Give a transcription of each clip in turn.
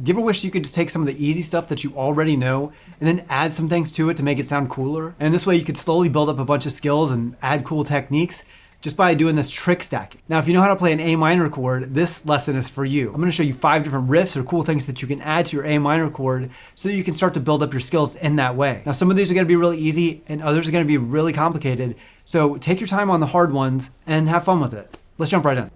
Do you ever wish you could just take some of the easy stuff that you already know and then add some things to it to make it sound cooler? And this way you could slowly build up a bunch of skills and add cool techniques just by doing this trick stacking. Now, if you know how to play an A minor chord, this lesson is for you. I'm gonna show you 5 different riffs or cool things that you can add to your A minor chord so that you can start to build up your skills in that way. Now, some of these are gonna be really easy and others are gonna be really complicated. So take your time on the hard ones and have fun with it. Let's jump right in.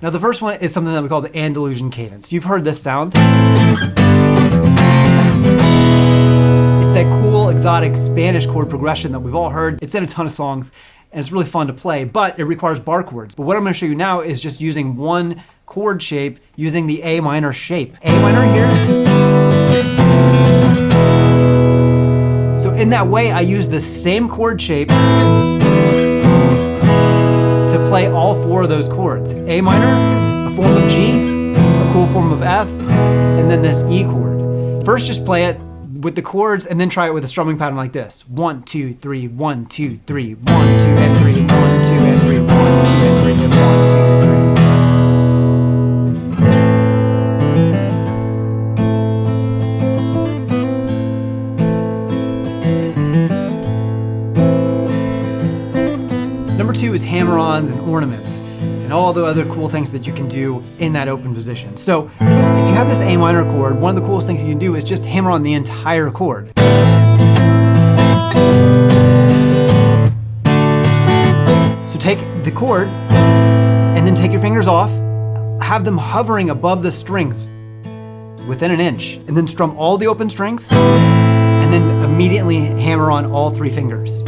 Now the first one is something that we call the Andalusian cadence. You've heard this sound. It's that cool, exotic Spanish chord progression that we've all heard. It's in a ton of songs and it's really fun to play, but it requires bar chords. But what I'm gonna show you now is just using one chord shape using the A minor shape. A minor here. So in that way, I use the same chord shape to play all 4 of those chords. A minor, a form of G, a cool form of F, and then this E chord. First, just play it with the chords and then try it with a strumming pattern like this. 1, 2, 3, 1, 2, 3, 1, 2, and 3, 1, 2, and 3, 1, 2, and 3, and 1, 2, and 3. Number 2 is hammer-ons and ornaments and all the other cool things that you can do in that open position. So if you have this A minor chord, one of the coolest things you can do is just hammer on the entire chord. So take the chord and then take your fingers off, have them hovering above the strings within an inch, and then strum all the open strings and then immediately hammer on all 3 fingers.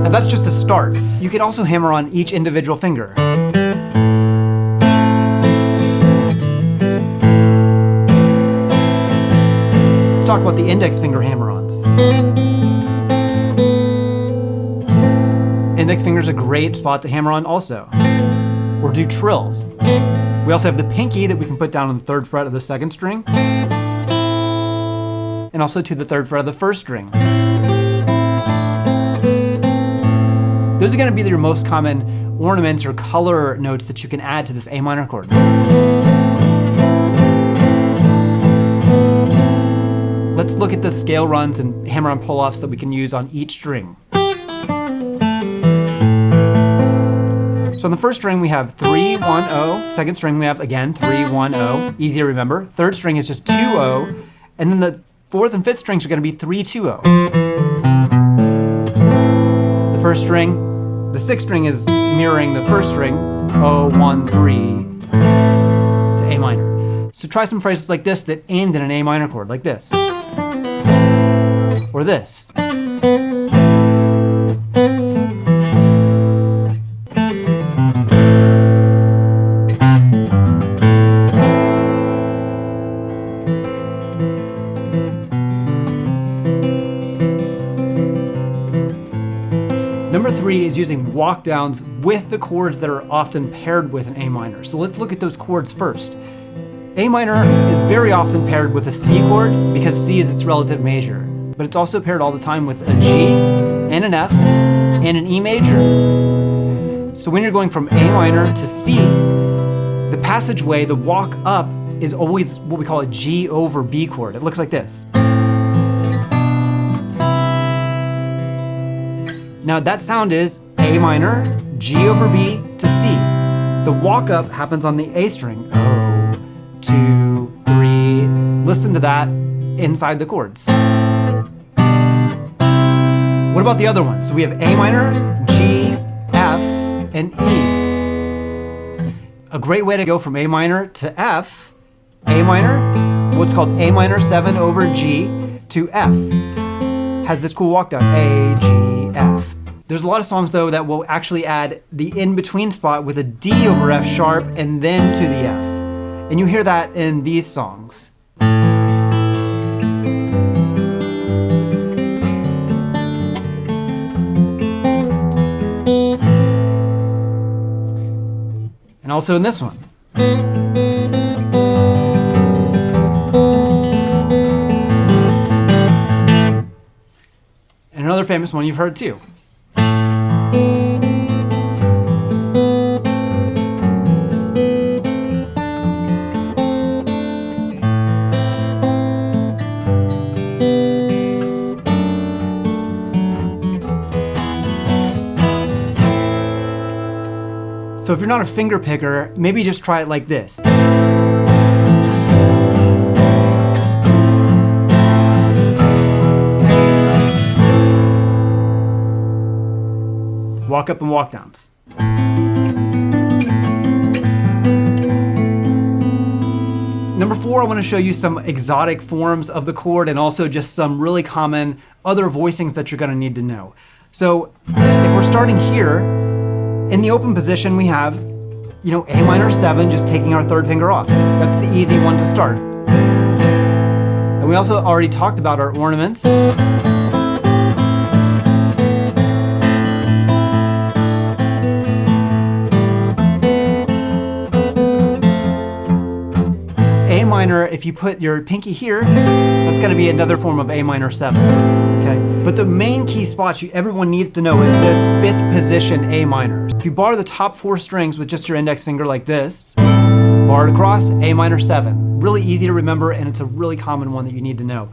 Now that's just a start. You can also hammer on each individual finger. Let's talk about the index finger hammer-ons. Index finger is a great spot to hammer on also, or do trills. We also have the pinky that we can put down on the 3rd fret of the 2nd string, and also to the 3rd fret of the 1st string. Those are going to be your most common ornaments or color notes that you can add to this A minor chord. Let's look at the scale runs and hammer-on pull-offs that we can use on each string. So on the 1st string we have 3, 1, 0. 2nd string we have, again, 3, 1, 0. Easy to remember. 3rd string is just 2, 0. And then the 4th and 5th strings are going to be 3, 2, 0. The 1st string, the 6th string is mirroring the 1st string, 0, 1, 3 to A minor. So try some phrases like this that end in an A minor chord, like this. Or this. Number 3 is using walkdowns with the chords that are often paired with an A minor. So let's look at those chords first. A minor is very often paired with a C chord because C is its relative major, but it's also paired all the time with a G and an F and an E major. So when you're going from A minor to C, the passageway, the walk up, is always what we call a G over B chord. It looks like this. Now that sound is A minor, G over B to C. The walk up happens on the A string. 0, 2, 3. Listen to that inside the chords. What about the other ones? So we have A minor, G, F, and E. A great way to go from A minor to F, A minor, what's called A minor 7 over G to F, has this cool walk down, A, G, F. There's a lot of songs though that will actually add the in-between spot with a D over F sharp and then to the F. And you hear that in these songs. And also in this one. famous one you've heard too. So if you're not a finger picker, maybe just try it like this. Walk up and walk downs. Number 4, I want to show you some exotic forms of the chord and also just some really common other voicings that you're going to need to know. So if we're starting here, in the open position we have, A minor 7, just taking our third finger off. That's the easy one to start. And we also already talked about our ornaments. A minor, if you put your pinky here, that's going to be another form of A minor 7. Okay? But the main key spots everyone needs to know is this 5th position A minor. If you bar the top 4 strings with just your index finger like this, bar it across, A minor 7. Really easy to remember, and it's a really common one that you need to know.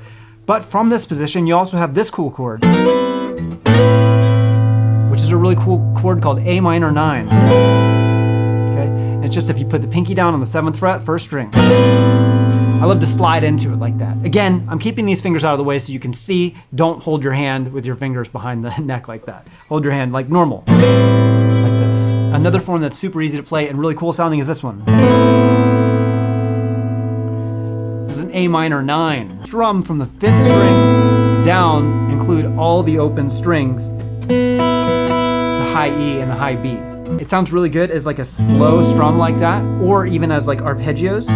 But from this position, you also have this cool chord, which is a really cool chord called A minor 9. Okay? And it's just if you put the pinky down on the 7th fret, 1st string. I love to slide into it like that. Again, I'm keeping these fingers out of the way so you can see. Don't hold your hand with your fingers behind the neck like that. Hold your hand like normal, like this. Another form that's super easy to play and really cool sounding is this one. This is an A minor 9. Strum from the 5th string down, include all the open strings, the high E and the high B. It sounds really good as like a slow strum like that, or even as like arpeggios.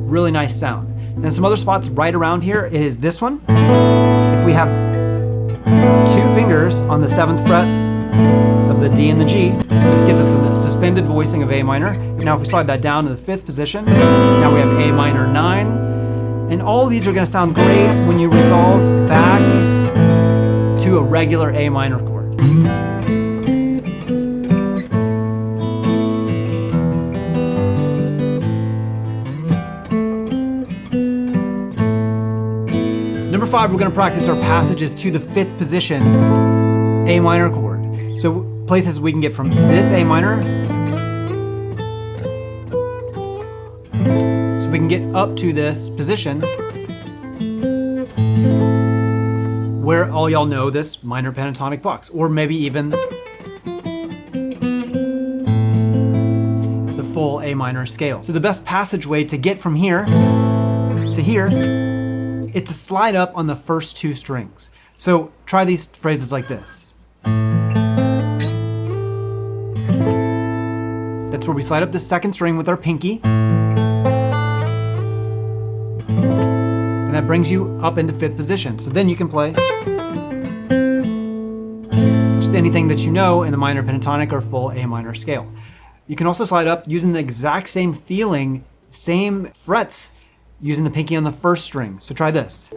Really nice sound. And some other spots right around here is this one. If we have 2 fingers on the 7th fret of the D and the G, this gives us a suspended voicing of A minor. Now if we slide that down to the 5th position, now we have A minor 9. And all of these are going to sound great when you resolve back to a regular A minor chord. Number 5, we're going to practice our passages to the 5th position A minor chord. So places we can get from this A minor, so we can get up to this position where all y'all know this minor pentatonic box, or maybe even the full A minor scale. So the best passageway to get from here to here, it's to slide up on the first 2 strings. So try these phrases like this. That's where we slide up the 2nd string with our pinky. And that brings you up into 5th position. So then you can play just anything that you know in the minor pentatonic or full A minor scale. You can also slide up using the exact same feeling, same frets, using the pinky on the 1st string. So try this.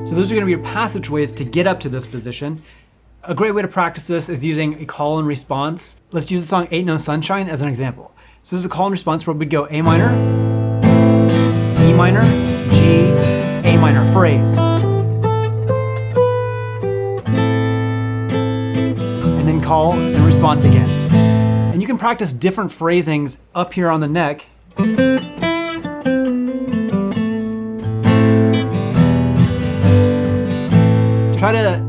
So those are going to be your passageways to get up to this position. A great way to practice this is using a call and response. Let's use the song Ain't No Sunshine as an example. So this is a call and response where we'd go A minor, E minor, G, A minor phrase. And then call and response again. And you can practice different phrasings up here on the neck. Try to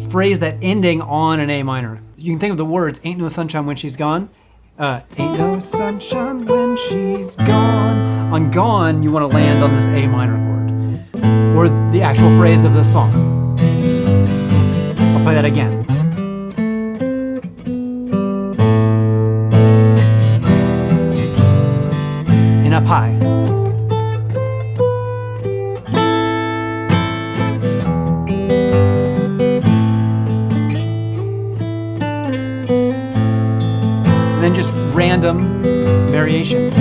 phrase that ending on an A minor. You can think of the words, ain't no sunshine when she's gone. Ain't no sunshine when she's gone. On gone, you want to land on this A minor chord. Or the actual phrase of the song. I'll play that again. And up high. And then just random variations.